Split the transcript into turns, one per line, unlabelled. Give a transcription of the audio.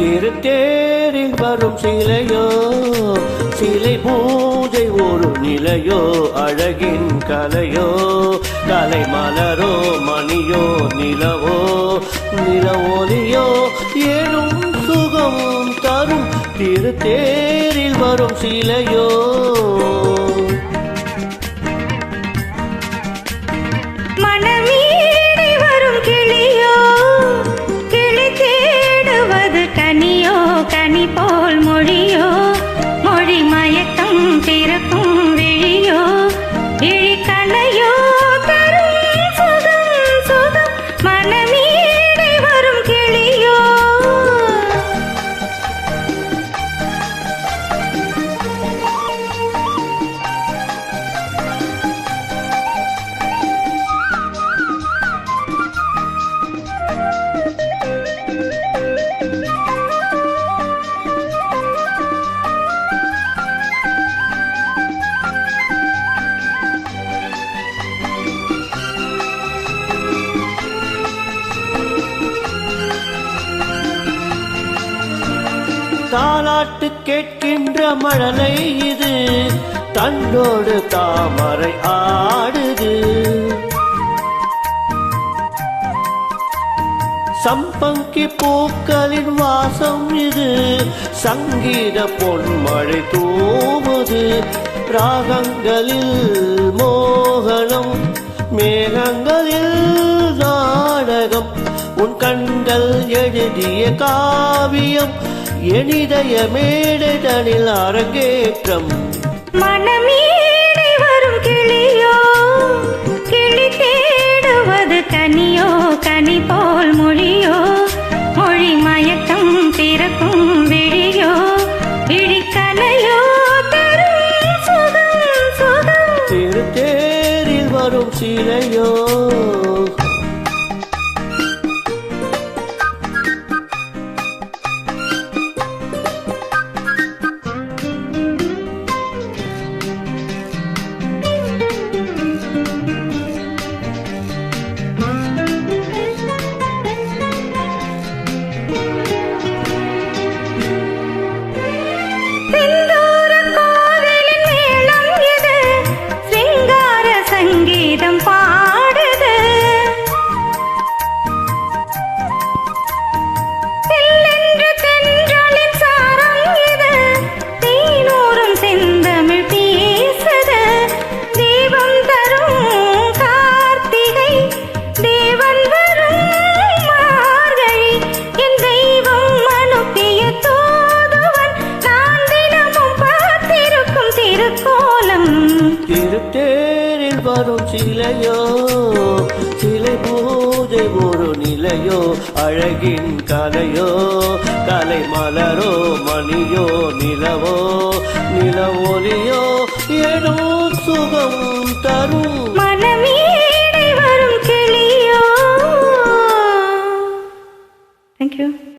திருத்தேரில் வரும் சிலையோ சிலை பூஜை ஒரு நிலையோ அழகின் கலையோ கலை மலரோ மணியோ நிலவோ நிலவொலியோ ஏனும் சுகம் தரும் திருத்தேரில் வரும் சிலையோ
கனி போல் மொழியோ மொழி மயக்கம் பிறக்கும் விழியோ இழிக்கலையோ தரும் சுகம் சுகம் மனமீடை வரும் கிளியோ
தாலாட்டு கேட்கின்ற மழலை இது தன்னோடு தாமரை ஆடுது சம்பங்கி பூக்களின் வாசம் இது சங்கீத பொன்மழை தூவுது ராகங்களில் மோகனம் மேகங்களில் நாடகம் உன் கண்கள் எழுதிய காவியம் எனிதய மேடைதனில் அரங்கேற்றம்
மனமீடை வரும் கிளியோ கிளி தேடுவது கனியோ கனி போல் மொழியோ மொழி மயக்கம் பிறக்கும் விழியோ இழிக்கலையோ தரும் சுகம் சுகம்
திருத்தேரில் வரும் சிலையோ திருத்தேரில் வரும் சிலையோ சிலை பூஜை ஒரு நிலையோ அழகின் கலையோ கலை மலரோ மணியோ நிலவோ நிலவொலியோ